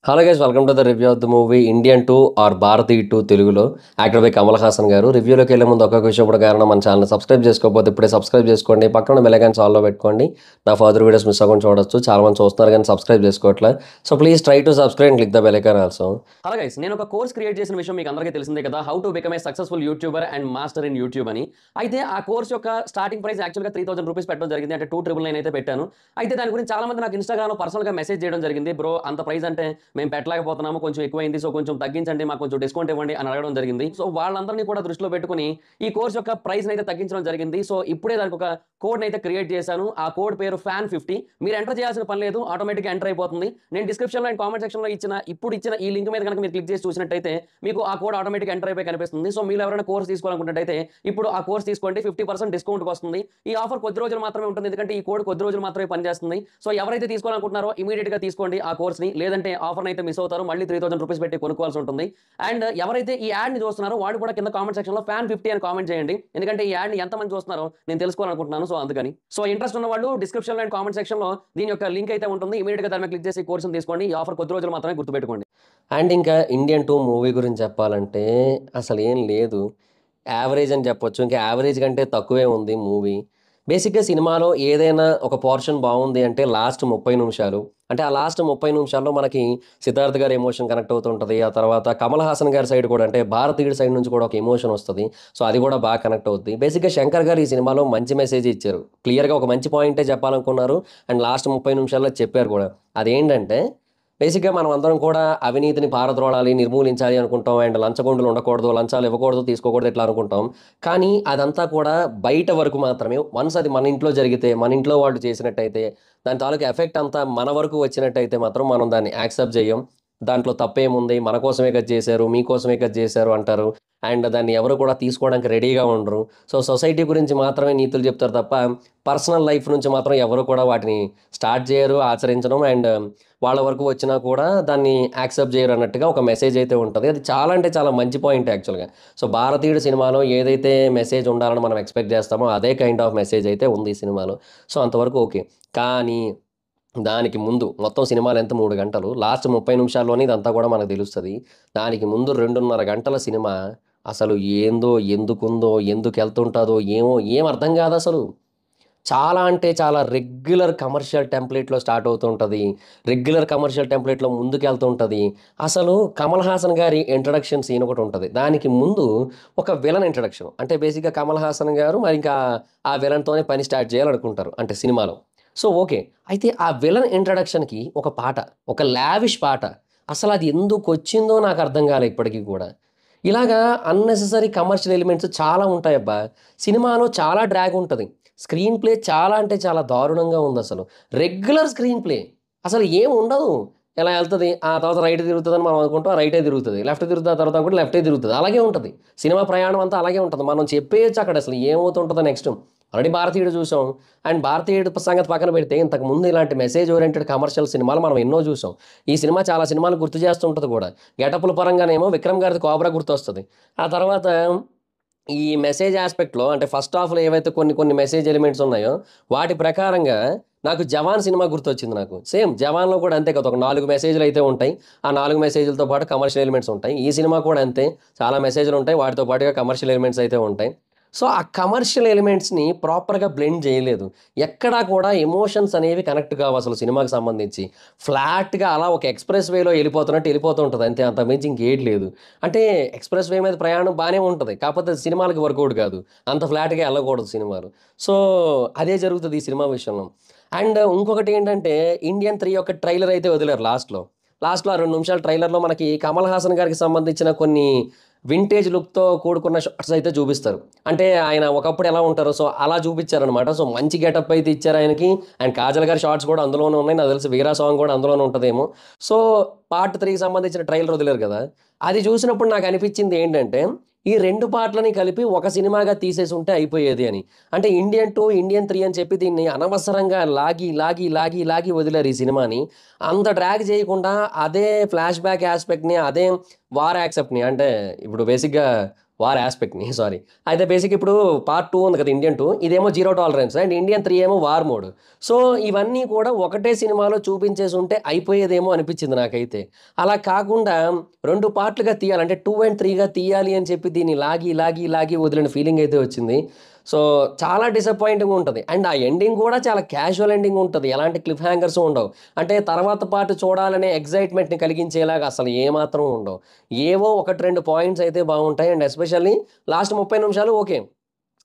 Hello guys welcome to the review of the movie Indian 2 or Bharathi 2 తెలుగులో actor by Kamal Haasan గారు. రివ్యూలోకి వెళ్ళే ముందు ఒక్కొక్క విషయం కూడా కారణం మన ఛానల్ సబ్స్క్రైబ్ చేసుకోకపోతే ఇప్పుడే సబ్స్క్రైబ్ చేసుకోండి. పక్కన బెల్ ఐకాన్ ఆల్లో పెట్టుకోండి. నా ఫర్దర్ వీడియోస్ మిస్ అవ్వకుండా చూడొచ్చు. చాలా మంది చూస్తున్నారు కానీ సబ్స్క్రైబ్ చేసుకోవట్లే. So please try to subscribe and click the bell icon also. Hello guys, నేను ఒక కోర్స్ క్రియేట్ చేసిన విషయం మీకు అందరికీ తెలిసిందే కదా, how to become a successful YouTuber and master in YouTube అని. అయితే ఆ కోర్స్ యొక్క స్టార్టింగ్ ప్రైస్ యాక్చువల్గా 3000 రూపీస్ పెట్టడం జరిగింది, అంటే 2999 అయితే పెట్టాను. అయితే దాని గురించి చాలా మంది నాకు ఇన్స్టాగ్రామ్ పర్సనల్గా మెసేజ్ చేయడం జరిగింది, బ్రో అంత ప్రైస్ అంటే మేము పెట్టలేకపోతున్నాము, కొంచెం ఎక్కువైంది, సో కొంచెం తగ్గించండి, మాకు కొంచెం డిస్కౌంట్ ఇవ్వండి అని అడగడం జరిగింది. సో వాళ్ళందరినీ కూడా దృష్టిలో పెట్టుకుని ఈ కోర్స్ యొక్క ప్రైస్ అయితే తగ్గించడం జరిగింది. సో ఇప్పుడే దానికి ఒక కోడ్ అయితే క్రియేట్ చేశాను. ఆ కోడ్ పేరు FAN50. మీరు ఎంటర్ చేయాల్సిన పని లేదు, ఆటోమేటిక్గా ఎంటర్ అయిపోతుంది. నేను డిస్క్రిప్షన్లో అండ్ కామెంట్ సెక్షన్లో ఇచ్చిన ఈ లింక్ మీద కనుక మీరు క్లిక్ చేసి చూసినట్టయితే మీకు ఆ కోడ్ ఆటోమేటిక్ ఎంటర్ అయిపోయి కనిపిస్తుంది. సో మీరు ఎవరైనా కోర్స్ తీసుకోవాలనుకుంటే ఇప్పుడు ఆ కోర్స్ తీసుకోండి, 50% డిస్కౌంట్ వస్తుంది. ఈ ఆఫర్ కొద్ది రోజులు మాత్రమే ఉంటుంది, ఎందుకంటే ఈ కోడ్ కొద్ది రోజులు మాత్రమే పనిచేస్తుంది. సో ఎవరైతే తీసుకోవాలనుకుంటున్నారో ఇమీడియట్ గా తీసుకోండి ఆ కోర్స్ ని, లేదంటే ఆఫర్ అయితే మిస్ అవుతారు, మళ్ళీ 3000 రూపీస్ పెట్టి కొనుక్కోవాల్సి ఉంటుంది. అండ్ ఎవరైతే ఈ యాడ్ ని చూస్తున్నారో వాడు కూడా కింద కామెంట్ సెక్షన్ లో FAN50 అని కామెంట్ చేయండి, ఎందుకంటే ఈ యాడ్ ని ఎంత మంది చూస్తున్నారో నేను తెలుసుకోవాలనుకుంటున్నాను. సో అందుకని ఇంట్రెస్ట్ ఉన్న వాళ్ళు డిస్క్రిప్షన్ లో అండ్ కామెంట్ సెక్షన్ లో దీని యొక్క లింక్ అయితే ఉంటుంది, ఇమీడియట్ గా దాని మీద క్లిక్ చేసి కోర్స్ తీసుకోండి. ఈ ఆఫర్ కొద్ది రోజులు మాత్రమే, గుర్తుపెట్టుకోండి. అండ్ ఇంకా ఇండియన్ 2 మూవీ గురించి చెప్పాలంటే అసలు ఏం లేదు, యావరేజ్ అని చెప్పొచ్చు. ఇంకా యావరేజ్ కంటే తక్కువే ఉంది మూవీ. బేసిక్గా సినిమాలో ఏదైనా ఒక పోర్షన్ బాగుంది అంటే లాస్ట్ 30 నిమిషాలు. అంటే ఆ లాస్ట్ 30 నిమిషాల్లో మనకి సిద్ధార్థ్ గారి ఎమోషన్ కనెక్ట్ అవుతుంటుంది. ఆ తర్వాత కమల్ హాసన్ గారి సైడ్ కూడా, అంటే భారతీయుడి సైడ్ నుంచి కూడా ఒక ఎమోషన్ వస్తుంది. సో అది కూడా బాగా కనెక్ట్ అవుద్ది. బేసిక్గా శంకర్ గారు ఈ సినిమాలో మంచి మెసేజ్ ఇచ్చారు, క్లియర్గా ఒక మంచి పాయింటే చెప్పాలనుకున్నారు. అండ్ లాస్ట్ 30 నిమిషాల్లో చెప్పారు కూడా. అదేంటంటే బేసిక్గా మనం అందరం కూడా అవినీతిని పారద్రోలాలి, నిర్మూలించాలి అనుకుంటాం. అండ్ లంచగొండులు ఉండకూడదు, లంచాలు ఇవ్వకూడదు, తీసుకోకూడదు, ఇట్లా అనుకుంటాం. కానీ అదంతా కూడా బయట వరకు మాత్రమే. వన్స్ అది మన ఇంట్లో జరిగితే, మన ఇంట్లో వాళ్ళు చేసినట్టయితే, దాని తాలూకు ఎఫెక్ట్ అంతా మన వరకు వచ్చినట్టయితే మాత్రం మనం దాన్ని యాక్సెప్ట్ చేయం. దాంట్లో తప్పేముంది, మన కోసమే కదా చేశారు, మీకోసమే కదా చేశారు అంటారు. అండ్ దాన్ని ఎవరు కూడా తీసుకోవడానికి రెడీగా ఉండరు. సో సొసైటీ గురించి మాత్రమే నీతులు చెప్తారు తప్ప పర్సనల్ లైఫ్ నుంచి మాత్రం ఎవరు కూడా వాటిని స్టార్ట్ చేయరు, ఆచరించడం. అండ్ వాళ్ళ వరకు వచ్చినా కూడా దాన్ని యాక్సెప్ట్ చేయరు అన్నట్టుగా ఒక మెసేజ్ అయితే ఉంటుంది. అది చాలా అంటే చాలా మంచి పాయింట్ యాక్చువల్గా. సో భారతీయుడు సినిమాలో ఏదైతే మెసేజ్ ఉండాలని మనం ఎక్స్పెక్ట్ చేస్తామో అదే కైండ్ ఆఫ్ మెసేజ్ అయితే ఉంది ఈ సినిమాలో. సో అంతవరకు ఓకే. కానీ దానికి ముందు మొత్తం సినిమాలు ఎంత 3 గంటలు, లాస్ట్ 30 నిమిషాల్లోనే ఇదంతా కూడా మనకు తెలుస్తుంది. దానికి ముందు 2.5 గంటల సినిమా అసలు ఏందో, ఎందుకుందో, ఎందుకు వెళ్తుంటుందో ఏమో, ఏం అర్థం కాదు అసలు. చాలా అంటే చాలా రెగ్యులర్ కమర్షియల్ టెంప్లెట్‌లో స్టార్ట్ అవుతుంటది. రెగ్యులర్ కమర్షియల్ టెంప్లెట్‌లో ముందుకెళ్తుంటది. అసలు కమల్ హాసన్ గారి ఇంట్రడక్షన్ సీన్ ఒకటుంటది. దానికి ముందు ఒక విలన్ ఇంట్రడక్షన్. అంటే బేసిక్‌గా కమల్ హాసన్ గారు మరి ఇంకా ఆ విలన్‌తోనే పని స్టార్ట్ చేయాలనుకుంటారు, అంటే సినిమాలో. So, okay. అయితే ఆ విలన్ ఇంట్రడక్షన్‌కి ఒక పాట, ఒక లావిష్ పాట. అసలది ఎందుకొచ్చిందో నాకు అర్థం కాలే ఇప్పటికి కూడా. ఇలాగా అన్నెసెసరీ కమర్షియల్ ఎలిమెంట్స్ చాలా ఉంటాయబ్బా! సినిమాలో చాలా డ్రాగ్ ఉంటది. స్క్రీన్ ప్లే చాలా అంటే చాలా దారుణంగా ఉందసలు. Regular screen play. అసలు ఏం ఉండదు. ఇలా ఎళ్తది. ఆ తర్వాత రైట్ తిరుగుతదని మనం అనుకుంటాం. రైటే తిరుగుతది. లెఫ్ట్ తిరుగుతది. ఆ తర్వాత అనుకుంటే లెఫ్టే తిరుగుతది. అలాగే ఉంటది. సినిమా ప్రయాణం అంతా అలాగే ఉంటది. మనం చెప్పేయొచ్చు అక్కడ అసలు ఏమవుతుంటదో నెక్స్ట్. ఆల్రెడీ 'భారతీయుడు' చూసాం. అండ్ 'భారతీయుడు' సంగతి పక్కన పెడితే ఇంతకుముందు ఇలాంటి మెసేజ్ ఓరియెంటెడ్ కమర్షియల్ సినిమాలు మనం ఎన్నో చూసాం. ఈ సినిమా చాలా సినిమాలు గుర్తు చేస్తుంటది కూడా. గెటప్‌ల పరంగానేమో 'విక్రమ్' గారిది 'కోబ్రా' గుర్తొస్తది. ఆ తర్వాత ఈ మెసేజ్ యాస్పెక్ట్‌లో, అంటే ఫస్ట్ హాఫ్‌లో ఏవైతే కొన్ని కొన్ని మెసేజ్ ఎలిమెంట్స్ ఉన్నాయో, వాటి ప్రకారంగా నాకు 'జవాన్' సినిమా గుర్తొచ్చింది నాకు. సేమ్ 'జవాన్‌లో' కూడా అంతే కదా! ఒక 4 మెసేజ్‌లు అయితే ఉంటాయి. ఆ 4 మెసేజ్‌లతో పాటు కమర్షియల్ ఎలిమెంట్స్ ఉంటాయి. ఈ సినిమా కూడా అంతే. చాలా మెసేజ్‌లు ఉంటాయి. వాటితో పాటుగా కమర్షియల్ ఎలిమెంట్స్ అయితే ఉంటాయి. సో, ఆ కమర్షియల్ ఎలిమెంట్స్‌ని ప్రాపర్‌గా బ్లెండ్ చేయలేదు. ఎక్కడా కూడా ఎమోషన్స్ అనేవి కనెక్ట్ కావు అసలు సినిమాకి సంబంధించి. ఫ్లాట్‌గా అలా ఒక ఎక్స్‌ప్రెస్ వేలో ఎళ్ళిపోతున్నట్టు ఎళ్ళిపోతూ ఉంటది అంతే. అంతకు మించి ఇంకేటి లేదు. అంటే ఎక్స్‌ప్రెస్ వే మీద ప్రయాణం బానే ఉంటది. కాకపోతే అది సినిమాలకి వర్కౌట్ కాదు. అంత ఫ్లాట్‌గా ఎళ్ళకూడదు సినిమాలు. సో, అదే జరుగుతది ఈ సినిమా విషయంలో. అండ్ ఇంకొకటేంటంటే 'ఇండియన్ 3' యొక్క ట్రైలర్ అయితే వదిలారు లాస్ట్‌లో. లాస్ట్‌లో ఆ 2 నిమిషాల ట్రైలర్‌లో మనకి కమల్ హాసన్ గారికి సంబంధించిన కొన్ని వింటేజ్ లుక్‌తో కూడుకున్న షాట్స్ అయితే చూపిస్తారు. అంటే ఆయన ఒకప్పుడు ఎలా ఉంటారో సో అలా చూపిచ్చారనమాట. సో మంచి గెటప్ అయితే ఇచ్చారు ఆయనకి. అండ్ కాజల్ గారి షాట్స్ కూడా అందులోనే ఉన్నాయి. నాకు తెలిసి 'వీరా' సాంగ్ కూడా అందులోనే ఉంటదేమో. సో పార్ట్ 3కి సంబంధించిన ట్రైలర్ వదిలారు కదా! అది చూసినప్పుడు నాకనిపిచ్చింది ఏంటంటే, ఈ 2 పార్ట్‌లని కలిపి ఒక సినిమాగా తీసేసుంటే అయిపోయేది అని. అంటే 'ఇండియన్ 2', 'ఇండియన్ 3' అని చెప్పి దీన్ని అనవసరంగా లాగి వదిలారు ఈ సినిమాని. అంత డ్రాగ్ చేయకుండా అదే ఫ్లాష్ బ్యాక్ యాస్పెక్ట్‌ని, అదే వార్ యాక్సెప్ట్‌ని, అంటే ఇప్పుడు బేసిక్‌గా వార్ ఆస్పెక్ట్ని సారీ. అయితే బేసిక్ ఇప్పుడు పార్ట్ 2 ఉంది కదా, ఇండియన్ 2, ఇదేమో జీరో టాలరెన్స్ అండ్ ఇండియన్ 3 ఏమో వార్ మోడ్. సో ఇవన్నీ కూడా ఒకటే సినిమాలో చూపించేసి ఉంటే అయిపోయేదేమో అనిపించింది నాకైతే. అలా కాకుండా 2 పార్ట్లుగా తీయాలి, అంటే 2 అండ్ 3గా తీయాలి అని చెప్పి దీన్ని లాగి లాగి లాగి వదిలిన ఫీలింగ్ అయితే వచ్చింది. సో చాలా డిసప్పాయింటింగ్ ఉంటుంది అండ్ ఆ ఎండింగ్ కూడా చాలా క్యాజువల్ ఎండింగ్ ఉంటుంది, ఎలాంటి క్లిఫ్ హ్యాంగర్స్ ఉండవు. అంటే తర్వాత పార్ట్ చూడాలనే ఎగ్జైట్మెంట్ని కలిగించేలాగా అసలు ఏమాత్రం ఉండవు. ఏవో 1-2 పాయింట్స్ అయితే బాగుంటాయి అండ్ ఎస్పెషల్లీ లాస్ట్ 30 నిమిషాలు ఓకే,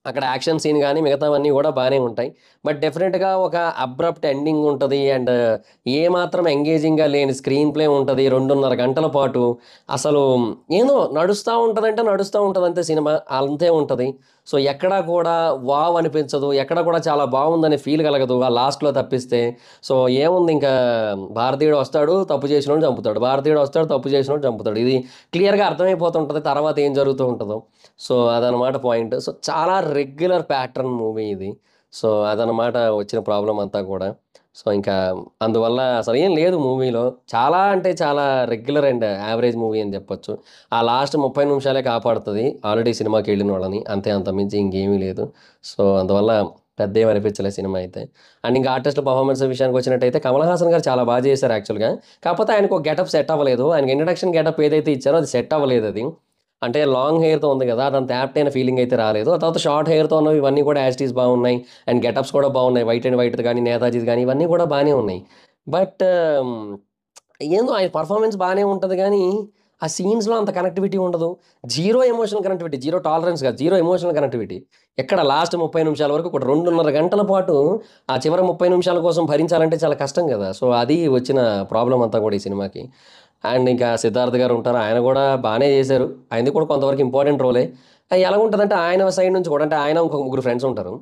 అక్కడ యాక్షన్ సీన్ కానీ మిగతావన్నీ కూడా బాగానే ఉంటాయి. బట్ డెఫినెట్గా ఒక అబ్రప్ట్ ఎండింగ్ ఉంటుంది అండ్ ఏమాత్రం ఎంగేజింగ్గా లేని స్క్రీన్ ప్లే ఉంటుంది 2.5 గంటల పాటు. అసలు ఏదో నడుస్తూ ఉంటుందంటే నడుస్తూ ఉంటుంది అంతే, సినిమా అంతే ఉంటుంది. సో ఎక్కడా కూడా వావ్ అనిపించదు, ఎక్కడ కూడా చాలా బాగుందని ఫీల్ కలగదు ఆ లాస్ట్లో తప్పిస్తే. సో ఏముంది, ఇంకా భారతీయుడు వస్తాడు తప్పు చేసినోడు చంపుతాడు, భారతీయుడు వస్తాడు తప్పు చేసినోడు చంపుతాడు, ఇది క్లియర్గా అర్థమైపోతుంటుంది తర్వాత ఏం జరుగుతూ ఉంటుందో. సో అదనమాట పాయింట్. సో చాలా రెగ్యులర్ ప్యాటర్న్ మూవీ ఇది. సో అదనమాట వచ్చిన ప్రాబ్లం అంతా కూడా. సో ఇంకా అందువల్ల అసలు ఏం లేదు మూవీలో, చాలా అంటే చాలా రెగ్యులర్ అండ్ యావరేజ్ మూవీ అని చెప్పొచ్చు. ఆ లాస్ట్ 30 నిమిషాలే కాపాడుతుంది ఆల్రెడీ సినిమాకి వెళ్ళిన వాళ్ళని, అంతే, అంతమించి ఇంకేమీ లేదు. సో అందువల్ల పెద్ద ఏం అనిపించలేదు సినిమా అయితే. అండ్ ఇంకా ఆర్టిస్టుల పర్ఫార్మెన్స్ విషయానికి వచ్చినట్టయితే కమల్ హాసన్ గారు చాలా బాగా చేశారు యాక్చువల్గా. కాకపోతే ఆయనకు ఒక గెటప్ సెట్ అవ్వలేదు, ఆయనకి ఇంట్రడక్షన్ గెటప్ ఏదైతే ఇచ్చారో అది సెట్ అవ్వలేదు. అది అంటే లాంగ్ హెయిర్తో ఉంది కదా, అదంత యాప్ట్ అయిన ఫీలింగ్ అయితే రాలేదు. ఆ తర్వాత షార్ట్ హెయిర్తో ఉన్నవి ఇవన్నీ కూడా యాజ్ ఇట్ ఈస్ బాగున్నాయి అండ్ గెటప్స్ కూడా బాగున్నాయి, వైట్ అండ్ వైట్ కానీ నేతాజీది కానీ ఇవన్నీ కూడా బాగానే ఉన్నాయి. బట్ ఏందో ఆయన పర్ఫార్మెన్స్ బాగానే ఉంటుంది కానీ ఆ సీన్స్లో అంత కనెక్టివిటీ ఉండదు. Zero emotional connectivity, zero tolerance కాదు, జీరో ఎమోషనల్ కనెక్టివిటీ. ఎక్కడ లాస్ట్ 30 నిమిషాల వరకు ఒక 2.5 గంటల పాటు ఆ చివరి 30 నిమిషాల కోసం భరించాలంటే చాలా కష్టం కదా. సో అది వచ్చిన ప్రాబ్లం అంతా కూడా ఈ సినిమాకి. అండ్ ఇంకా సిద్ధార్థ్ గారు ఉంటారు, ఆయన కూడా బాగానే చేశారు, ఆయనది కూడా కొంతవరకు ఇంపార్టెంట్ రోలే. ఎలా ఉంటుందంటే ఆయన సైడ్ నుంచి కూడా, అంటే ఆయన ఇంకొక 3 ఫ్రెండ్స్ ఉంటారు,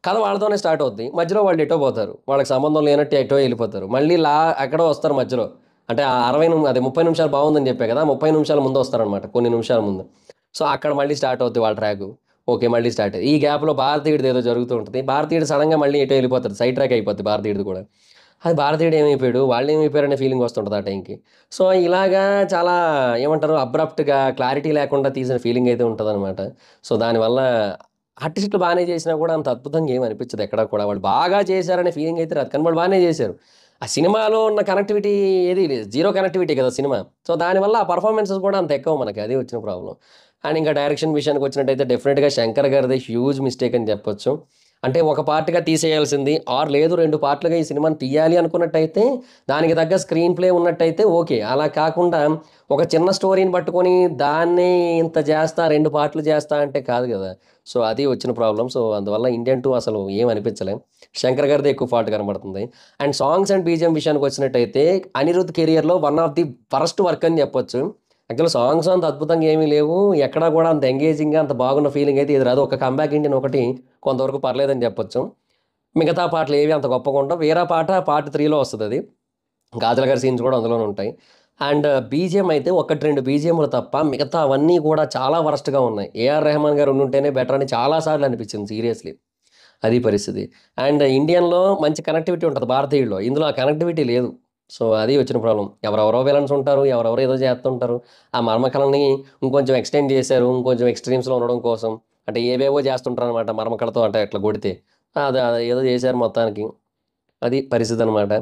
కథ వాళ్ళతోనే స్టార్ట్ అవుద్ది, మధ్యలో వాళ్ళు ఎటో పోతారు, వాళ్ళకి సంబంధం లేనట్టు ఎటో వెళ్ళిపోతారు, మళ్ళీ ఎక్కడో వస్తారు మధ్యలో. అంటే ఆ 30 నిమిషాలు బాగుందని చెప్పే కదా, 30 నిమిషాల ముందు వస్తారనమాట, కొన్ని నిమిషాల ముందు. సో అక్కడ మళ్ళీ స్టార్ట్ అవుద్ది వాళ్ళ ట్రాక్. ఓకే, మళ్ళీ స్టార్ట్. ఈ గ్యాప్లో భారతీయుడిది ఏదో జరుగుతూ ఉంటుంది, భారతీయుడు సడన్గా మళ్ళీ ఎటో వెళ్ళిపోతారు, సైడ్ ట్రాక్ అయిపోద్ది భారతీయుడు కూడా. అది భారతీయుడు ఏమైపోయాడు, వాళ్ళు ఏమైపోయారు అనే ఫీలింగ్ వస్తుంటుంది ఆ టైంకి. సో ఇలాగా చాలా ఏమంటారు అబ్రప్ట్గా క్లారిటీ లేకుండా తీసిన ఫీలింగ్ అయితే ఉంటుందన్నమాట. సో దానివల్ల ఆర్టిస్టులు బాగానే చేసినా కూడా అంత అద్భుతంగా ఏమి అనిపించదు ఎక్కడ కూడా, వాళ్ళు బాగా చేశారనే ఫీలింగ్ అయితే రాదు, కానీ వాళ్ళు బాగానే చేశారు. ఆ సినిమాలో ఉన్న కనెక్టివిటీ ఏది లేదు, జీరో కనెక్టివిటీ కదా సినిమా. సో దానివల్ల ఆ పర్ఫార్మెన్సెస్ కూడా అంత ఎక్కువ మనకి, అది వచ్చిన ప్రాబ్లం. అండ్ ఇంకా డైరెక్షన్ విషయానికి వచ్చినట్టయితే డెఫినెట్గా శంకర్ గారిది హ్యూజ్ మిస్టేక్ అని చెప్పొచ్చు. అంటే ఒక పార్ట్గా తీసేయాల్సింది, ఆర్ లేదు 2 పార్ట్లుగా ఈ సినిమాని తీయాలి అనుకున్నట్టయితే దానికి తగ్గ స్క్రీన్ ప్లే ఉన్నట్టయితే ఓకే. అలా కాకుండా ఒక చిన్న స్టోరీని పట్టుకొని దాన్ని ఇంత చేస్తా 2 పార్ట్లు చేస్తా అంటే కాదు కదా. సో అది వచ్చిన ప్రాబ్లం. సో అందువల్ల ఇండియన్ 2 అసలు ఏం అనిపించలేం, శంకర్ గారిది ఎక్కువ ఫాల్ట్ కనబడుతుంది. అండ్ సాంగ్స్ అండ్ బీజిఎం విషయానికి వచ్చినట్టయితే అనిరుద్ కెరియర్లో one of the worst work అని చెప్పొచ్చు. యాక్చువల్ సాంగ్స్ అంత అద్భుతంగా ఏమీ లేవు, ఎక్కడా కూడా అంత ఎంగేజింగ్గా అంత బాగున్న ఫీలింగ్ అయితే ఇది రాదు. ఒక కంబ్యాక్ ఇండియన్ ఒకటి కొంతవరకు పర్లేదని చెప్పొచ్చు, మిగతా పాటలు ఏవి అంత గొప్పగా ఉండవు. వేరే పాట పార్ట్ 3లో వస్తుంది, అది గాజుల గారి సీన్స్ కూడా అందులోనే ఉంటాయి. అండ్ బీజిఎం అయితే 1-2 బీజిఎంలు తప్ప మిగతా అవన్నీ కూడా చాలా వరస్ట్గా ఉన్నాయి. ఏఆర్ రెహమాన్ గారు ఉంటేనే బెటర్ అని చాలాసార్లు అనిపించింది సీరియస్లీ, అది పరిస్థితి. అండ్ ఇండియన్లో మంచి కనెక్టివిటీ ఉంటుంది భారతీయుల్లో, ఇందులో ఆ కనెక్టివిటీ లేదు. సో అది వచ్చిన ప్రాబ్లం. ఎవరెవరో విలన్స్ ఉంటారు, ఎవరెవరో ఏదో చేస్తుంటారు. ఆ మర్మకళని ఇంకొంచెం ఎక్స్టెండ్ చేశారు, ఇంకొంచెం ఎక్స్ట్రీమ్స్లో ఉండడం కోసం. అంటే ఏవేవో చేస్తుంటారు అనమాట మర్మకళతో, అంటే అట్లా కొడితే అది ఏదో చేశారు మొత్తానికి, అది పరిస్థితి అనమాట.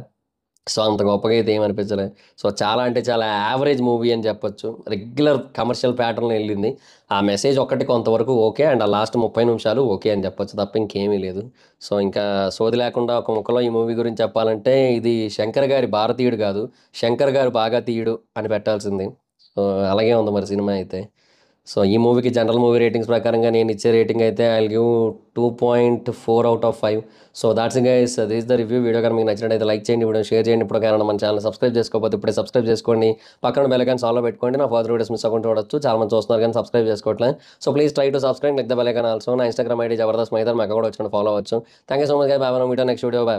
సో అంత గొప్పగా అయితే ఏమనిపించలే. సో చాలా అంటే చాలా యావరేజ్ మూవీ అని చెప్పొచ్చు, రెగ్యులర్ కమర్షియల్ ప్యాటర్న్లో వెళ్ళింది. ఆ మెసేజ్ ఒక్కటి కొంతవరకు ఓకే అండ్ ఆ లాస్ట్ 30 నిమిషాలు ఓకే అని చెప్పొచ్చు తప్ప ఇంకేమీ లేదు. సో ఇంకా సోది లేకుండా ఒక ముక్కలో ఈ మూవీ గురించి చెప్పాలంటే ఇది శంకర్ గారి భారతీయుడు కాదు, శంకర్ గారు బాగా తీయుడు అని పెట్టాల్సింది. సో అలాగే ఉంది మరి సినిమా అయితే. సో ఈ మూవీకి జనరల్ మూవీ రేటింగ్స్ ప్రకారంగా నేను ఇచ్చే రేటింగ్ అయితే I will give 2.4/5. So that's guys, this the review. Video కానీ మీకు నచ్చినట్టయితే లైక్ చేయండి, వీడియో షేర్ చేయండి. ఇప్పుడు కానీ మన ఛానల్ సబ్స్క్రైబ్ చేసుకోకపోతే ఇప్పుడే సబ్స్క్రైబ్ చేసుకోండి, పక్కన బెల్ ఐకాన్ ఆల్లో పెట్టుకోండి, నా ఫర్దర్ వీడియోస్ మిస్ అవ్వకుండా చూడొచ్చు. చాలా మంది చూస్తున్నారు కానీ సబ్స్క్రైబ్ చేసుకోవట్లేదు. So please try to subscribe, like the bell icon also. నా ఇన్స్టాగ్రామ్ ఐడి జబర్దస్త్ మైదర్, మాకు కూడా వచ్చి ఫాలో అవ్వచ్చు. Thank you so much guys, bye. Video next video, bye.